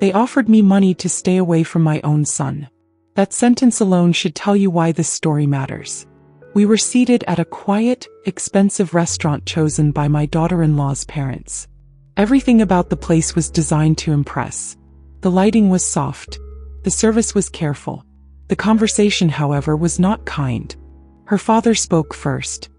They offered me money to stay away from my own son. That sentence alone should tell you why this story matters. We were seated at a quiet, expensive restaurant chosen by my daughter-in-law's parents. Everything about the place was designed to impress. The lighting was soft. The service was careful. The conversation, however, was not kind. Her father spoke first.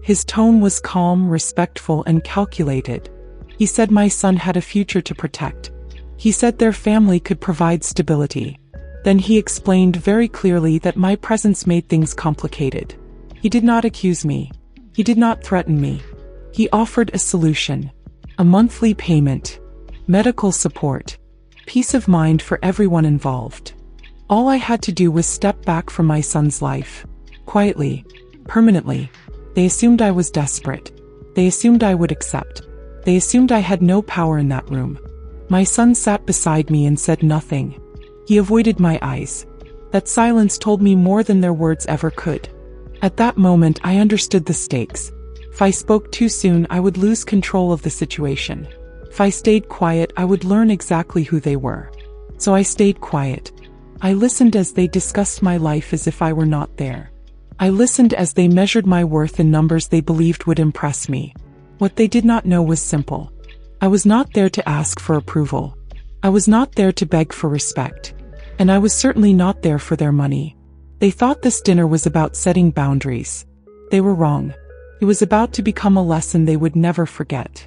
His tone was calm, respectful, and calculated. He said my son had a future to protect. He said their family could provide stability. Then he explained very clearly that my presence made things complicated. He did not accuse me. He did not threaten me. He offered a solution. A monthly payment. Medical support. Peace of mind for everyone involved. All I had to do was step back from my son's life. Quietly. Permanently. They assumed I was desperate. They assumed I would accept. They assumed I had no power in that room. My son sat beside me and said nothing. He avoided my eyes. That silence told me more than their words ever could. At that moment, I understood the stakes. If I spoke too soon, I would lose control of the situation. If I stayed quiet, I would learn exactly who they were. So I stayed quiet. I listened as they discussed my life as if I were not there. I listened as they measured my worth in numbers they believed would impress me. What they did not know was simple. I was not there to ask for approval. I was not there to beg for respect. And I was certainly not there for their money. They thought this dinner was about setting boundaries. They were wrong. It was about to become a lesson they would never forget.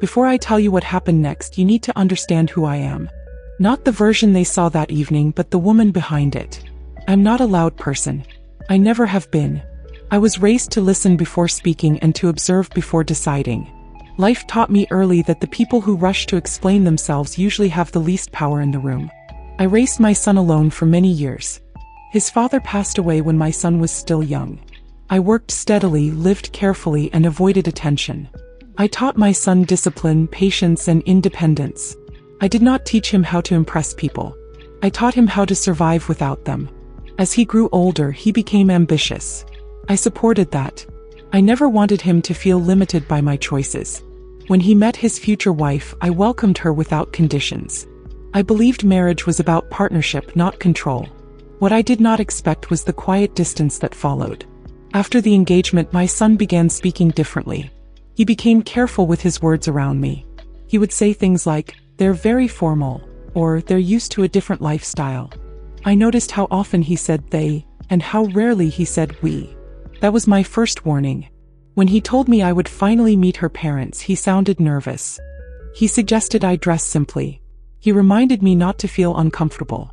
Before I tell you what happened next, you need to understand who I am. Not the version they saw that evening, but the woman behind it. I'm not a loud person. I never have been. I was raised to listen before speaking and to observe before deciding. Life taught me early that the people who rush to explain themselves usually have the least power in the room. I raised my son alone for many years. His father passed away when my son was still young. I worked steadily, lived carefully, and avoided attention. I taught my son discipline, patience, and independence. I did not teach him how to impress people. I taught him how to survive without them. As he grew older, he became ambitious. I supported that. I never wanted him to feel limited by my choices. When he met his future wife, I welcomed her without conditions. I believed marriage was about partnership, not control. What I did not expect was the quiet distance that followed. After the engagement, my son began speaking differently. He became careful with his words around me. He would say things like, "They're very formal," or "They're used to a different lifestyle." I noticed how often he said they, and how rarely he said we. That was my first warning. When he told me I would finally meet her parents, he sounded nervous. He suggested I dress simply. He reminded me not to feel uncomfortable.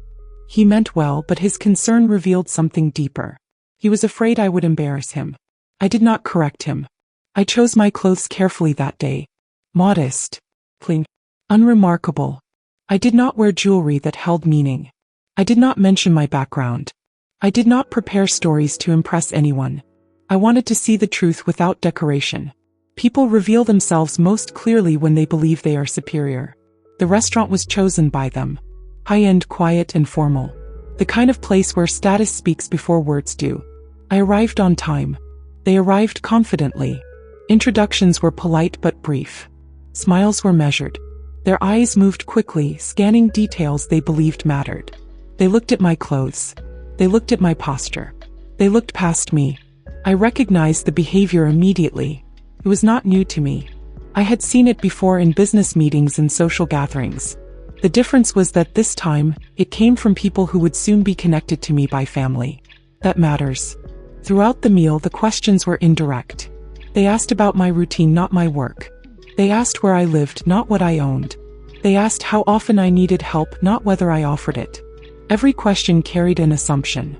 He meant well, but his concern revealed something deeper. He was afraid I would embarrass him. I did not correct him. I chose my clothes carefully that day. Modest. Clean. Unremarkable. I did not wear jewelry that held meaning. I did not mention my background. I did not prepare stories to impress anyone. I wanted to see the truth without decoration. People reveal themselves most clearly when they believe they are superior. The restaurant was chosen by them. High-end, quiet, and formal. The kind of place where status speaks before words do. I arrived on time. They arrived confidently. Introductions were polite but brief. Smiles were measured. Their eyes moved quickly, scanning details they believed mattered. They looked at my clothes. They looked at my posture. They looked past me. I recognized the behavior immediately. It was not new to me. I had seen it before in business meetings and social gatherings. The difference was that this time, it came from people who would soon be connected to me by family. That matters. Throughout the meal, the questions were indirect. They asked about my routine, not my work. They asked where I lived, not what I owned. They asked how often I needed help, not whether I offered it. Every question carried an assumption.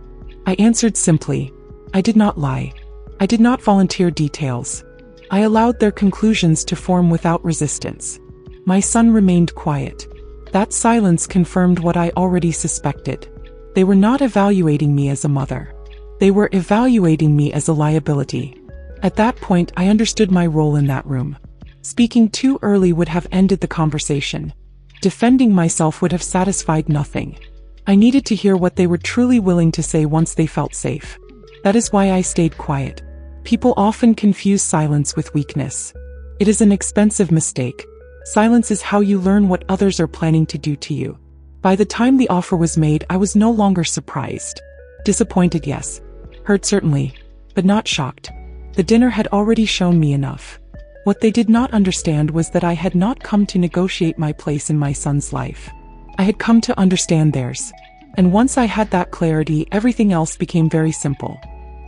I answered simply. I did not lie. I did not volunteer details. I allowed their conclusions to form without resistance. My son remained quiet. That silence confirmed what I already suspected. They were not evaluating me as a mother. They were evaluating me as a liability. At that point, I understood my role in that room. Speaking too early would have ended the conversation. Defending myself would have satisfied nothing. I needed to hear what they were truly willing to say once they felt safe. That is why I stayed quiet. People often confuse silence with weakness. It is an expensive mistake. Silence is how you learn what others are planning to do to you. By the time the offer was made, I was no longer surprised. Disappointed, yes. Hurt, certainly. But not shocked. The dinner had already shown me enough. What they did not understand was that I had not come to negotiate my place in my son's life. I had come to understand theirs. And once I had that clarity, everything else became very simple.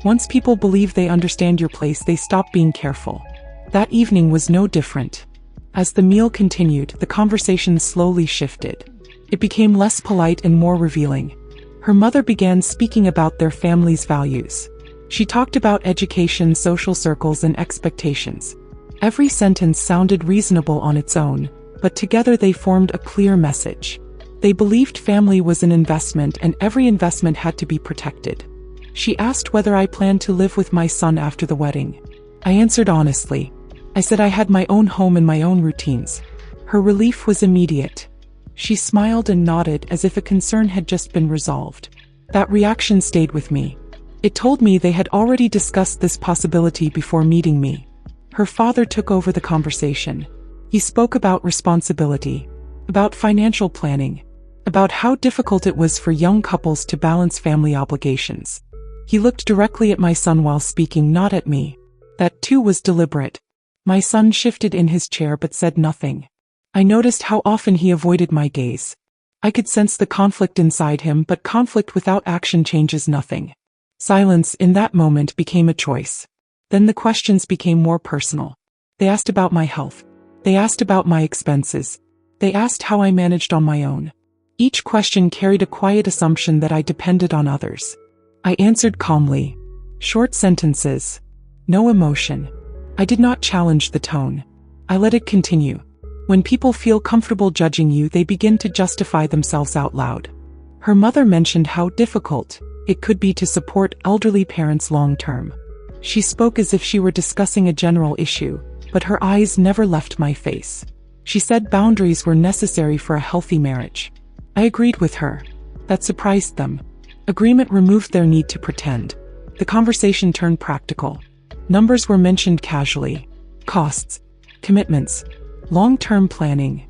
Once people believe they understand your place, they stop being careful. That evening was no different. As the meal continued, the conversation slowly shifted. It became less polite and more revealing. Her mother began speaking about their family's values. She talked about education, social circles, and expectations. Every sentence sounded reasonable on its own, but together they formed a clear message. They believed family was an investment and every investment had to be protected. She asked whether I planned to live with my son after the wedding. I answered honestly. I said I had my own home and my own routines. Her relief was immediate. She smiled and nodded as if a concern had just been resolved. That reaction stayed with me. It told me they had already discussed this possibility before meeting me. Her father took over the conversation. He spoke about responsibility, about financial planning, about how difficult it was for young couples to balance family obligations. He looked directly at my son while speaking, not at me. That too was deliberate. My son shifted in his chair but said nothing. I noticed how often he avoided my gaze. I could sense the conflict inside him, but conflict without action changes nothing. Silence in that moment became a choice. Then the questions became more personal. They asked about my health. They asked about my expenses. They asked how I managed on my own. Each question carried a quiet assumption that I depended on others. I answered calmly. Short sentences. No emotion. I did not challenge the tone. I let it continue. When people feel comfortable judging you, they begin to justify themselves out loud. Her mother mentioned how difficult it could be to support elderly parents long term. She spoke as if she were discussing a general issue, but her eyes never left my face. She said boundaries were necessary for a healthy marriage. I agreed with her. That surprised them. Agreement removed their need to pretend. The conversation turned practical. Numbers were mentioned casually. Costs, commitments, long-term planning.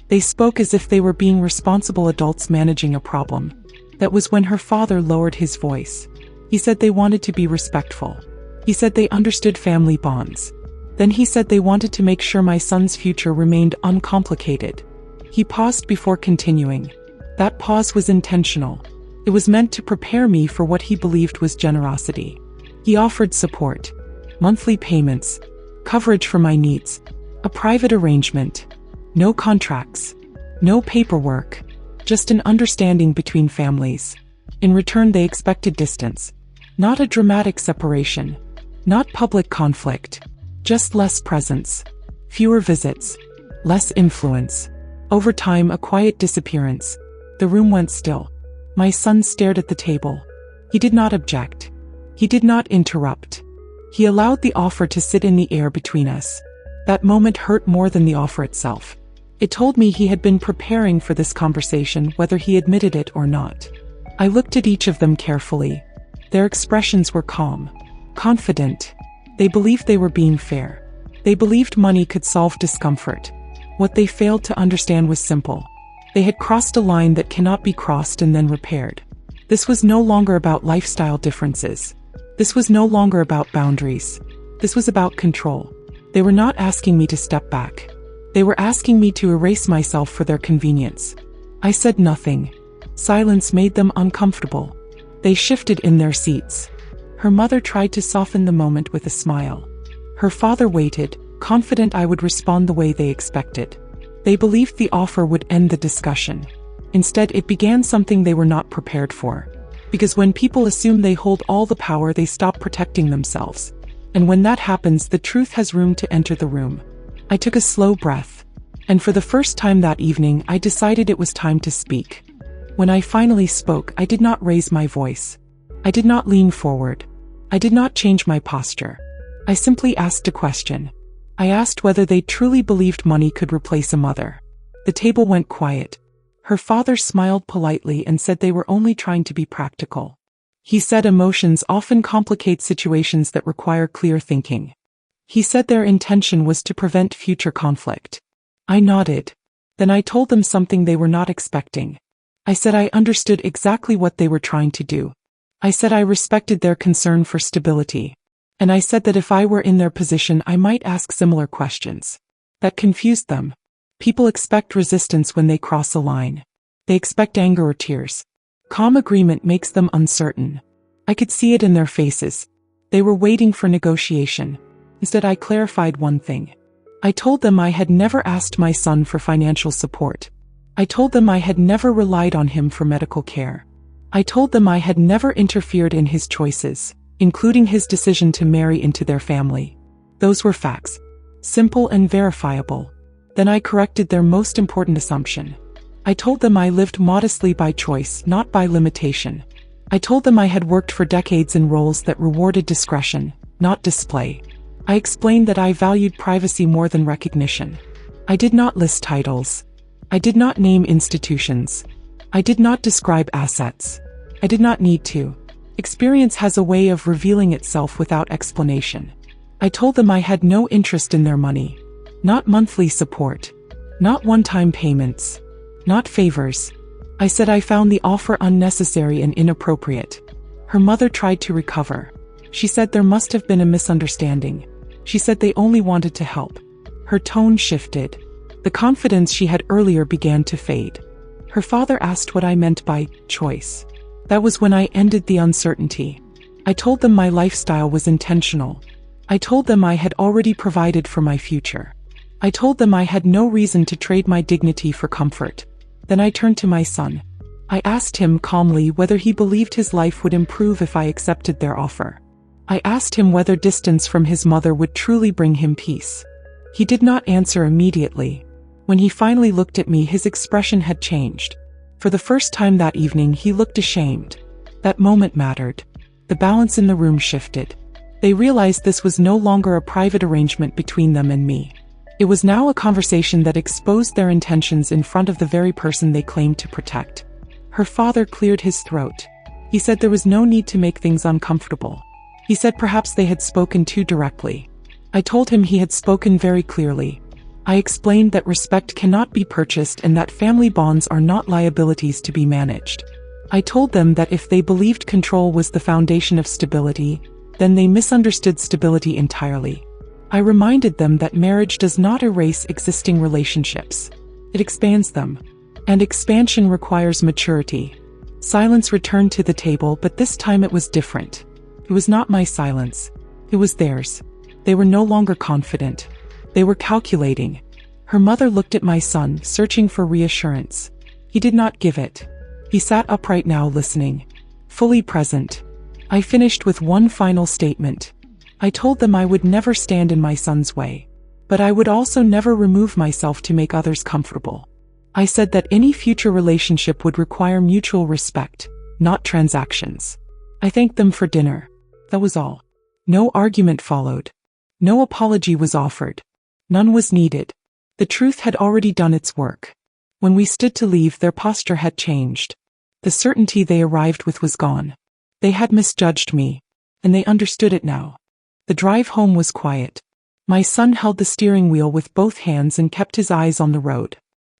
They spoke as if they were being responsible adults managing a problem. That was when her father lowered his voice. He said they wanted to be respectful. He said they understood family bonds. Then he said they wanted to make sure my son's future remained uncomplicated. He paused before continuing. That pause was intentional. It was meant to prepare me for what he believed was generosity. He offered support, monthly payments, coverage for my needs, a private arrangement, no contracts, no paperwork, just an understanding between families. In return, they expected distance, not a dramatic separation, not public conflict, just less presence, fewer visits, less influence. Over time, a quiet disappearance. The room went still. My son stared at the table. He did not object. He did not interrupt. He allowed the offer to sit in the air between us. That moment hurt more than the offer itself. It told me he had been preparing for this conversation, whether he admitted it or not. I looked at each of them carefully. Their expressions were calm, confident. They believed they were being fair. They believed money could solve discomfort. What they failed to understand was simple. They had crossed a line that cannot be crossed and then repaired. This was no longer about lifestyle differences. This was no longer about boundaries. This was about control. They were not asking me to step back. They were asking me to erase myself for their convenience. I said nothing. Silence made them uncomfortable. They shifted in their seats. Her mother tried to soften the moment with a smile. Her father waited, confident I would respond the way they expected. They believed the offer would end the discussion. Instead, it began something they were not prepared for. Because when people assume they hold all the power, they stop protecting themselves. And when that happens, the truth has room to enter the room. I took a slow breath. And for the first time that evening, I decided it was time to speak. When I finally spoke, I did not raise my voice. I did not lean forward. I did not change my posture. I simply asked a question. I asked whether they truly believed money could replace a mother. The table went quiet. Her father smiled politely and said they were only trying to be practical. He said emotions often complicate situations that require clear thinking. He said their intention was to prevent future conflict. I nodded. Then I told them something they were not expecting. I said I understood exactly what they were trying to do. I said I respected their concern for stability. And I said that if I were in their position I might ask similar questions. That confused them. People expect resistance when they cross a line. They expect anger or tears. Calm agreement makes them uncertain. I could see it in their faces. They were waiting for negotiation. Instead, I clarified one thing. I told them I had never asked my son for financial support. I told them I had never relied on him for medical care. I told them I had never interfered in his choices, including his decision to marry into their family. Those were facts. Simple and verifiable. Then I corrected their most important assumption. I told them I lived modestly by choice, not by limitation. I told them I had worked for decades in roles that rewarded discretion, not display. I explained that I valued privacy more than recognition. I did not list titles. I did not name institutions. I did not describe assets. I did not need to. Experience has a way of revealing itself without explanation. I told them I had no interest in their money. Not monthly support. Not one-time payments. Not favors. I said I found the offer unnecessary and inappropriate. Her mother tried to recover. She said there must have been a misunderstanding. She said they only wanted to help. Her tone shifted. The confidence she had earlier began to fade. Her father asked what I meant by choice. That was when I ended the uncertainty. I told them my lifestyle was intentional. I told them I had already provided for my future. I told them I had no reason to trade my dignity for comfort. Then I turned to my son. I asked him calmly whether he believed his life would improve if I accepted their offer. I asked him whether distance from his mother would truly bring him peace. He did not answer immediately. When he finally looked at me, his expression had changed. For the first time that evening, he looked ashamed. That moment mattered. The balance in the room shifted. They realized this was no longer a private arrangement between them and me. It was now a conversation that exposed their intentions in front of the very person they claimed to protect. Her father cleared his throat. He said there was no need to make things uncomfortable. He said perhaps they had spoken too directly. I told him he had spoken very clearly. I explained that respect cannot be purchased and that family bonds are not liabilities to be managed. I told them that if they believed control was the foundation of stability, then they misunderstood stability entirely. I reminded them that marriage does not erase existing relationships. It expands them. And expansion requires maturity. Silence returned to the table, but this time it was different. It was not my silence. It was theirs. They were no longer confident. They were calculating. Her mother looked at my son, searching for reassurance. He did not give it. He sat upright now, listening. Fully present. I finished with one final statement. I told them I would never stand in my son's way. But I would also never remove myself to make others comfortable. I said that any future relationship would require mutual respect, not transactions. I thanked them for dinner. That was all. No argument followed. No apology was offered. None was needed. The truth had already done its work. When we stood to leave, their posture had changed. The certainty they arrived with was gone. They had misjudged me, and they understood it now. The drive home was quiet. My son held the steering wheel with both hands and kept his eyes on the road.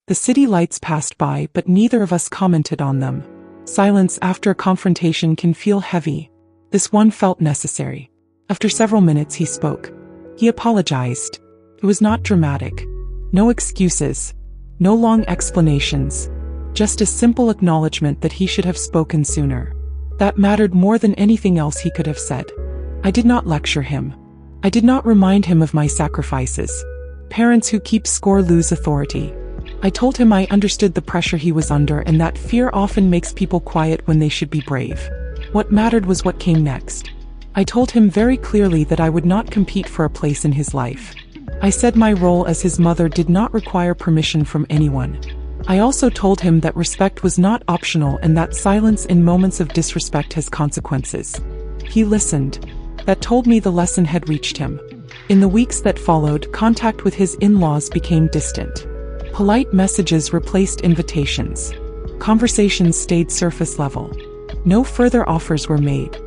The city lights passed by, but neither of us commented on them. Silence after a confrontation can feel heavy. This one felt necessary. After several minutes, he spoke. He apologized. It was not dramatic. No excuses. No long explanations. Just a simple acknowledgement that he should have spoken sooner. That mattered more than anything else he could have said. I did not lecture him. I did not remind him of my sacrifices. Parents who keep score lose authority. I told him I understood the pressure he was under and that fear often makes people quiet when they should be brave. What mattered was what came next. I told him very clearly that I would not compete for a place in his life. I said my role as his mother did not require permission from anyone. I also told him that respect was not optional and that silence in moments of disrespect has consequences. He listened. That told me the lesson had reached him. In the weeks that followed, contact with his in-laws became distant. Polite messages replaced invitations. Conversations stayed surface level. No further offers were made.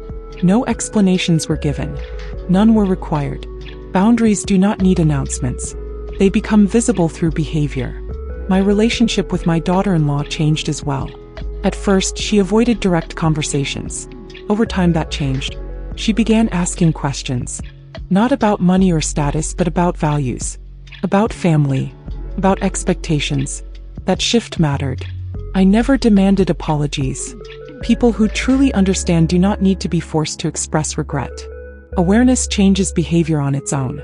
No explanations were given. None were required. Boundaries do not need announcements. They become visible through behavior. My relationship with my daughter-in-law changed as well. At first, she avoided direct conversations. Over time that changed. She began asking questions. Not about money or status, but about values. About family. About expectations. That shift mattered. I never demanded apologies. People who truly understand do not need to be forced to express regret. Awareness changes behavior on its own.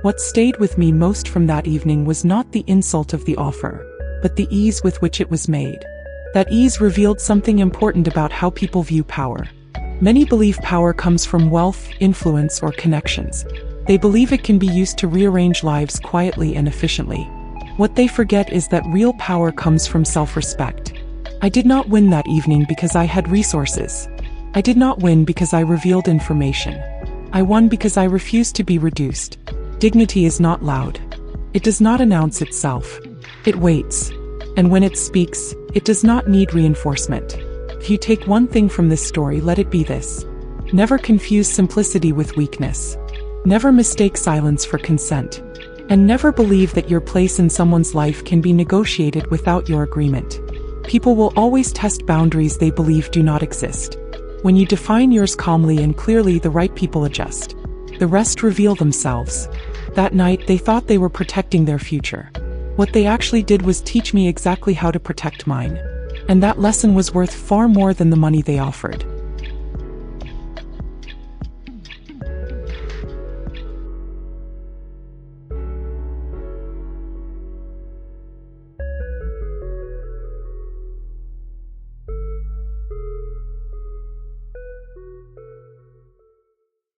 What stayed with me most from that evening was not the insult of the offer, but the ease with which it was made. That ease revealed something important about how people view power. Many believe power comes from wealth, influence, or connections. They believe it can be used to rearrange lives quietly and efficiently. What they forget is that real power comes from self-respect. I did not win that evening because I had resources. I did not win because I revealed information. I won because I refused to be reduced. Dignity is not loud. It does not announce itself. It waits. And when it speaks, it does not need reinforcement. If you take one thing from this story, let it be this. Never confuse simplicity with weakness. Never mistake silence for consent. And never believe that your place in someone's life can be negotiated without your agreement. People will always test boundaries they believe do not exist. When you define yours calmly and clearly, the right people adjust. The rest reveal themselves. That night, they thought they were protecting their future. What they actually did was teach me exactly how to protect mine. And that lesson was worth far more than the money they offered.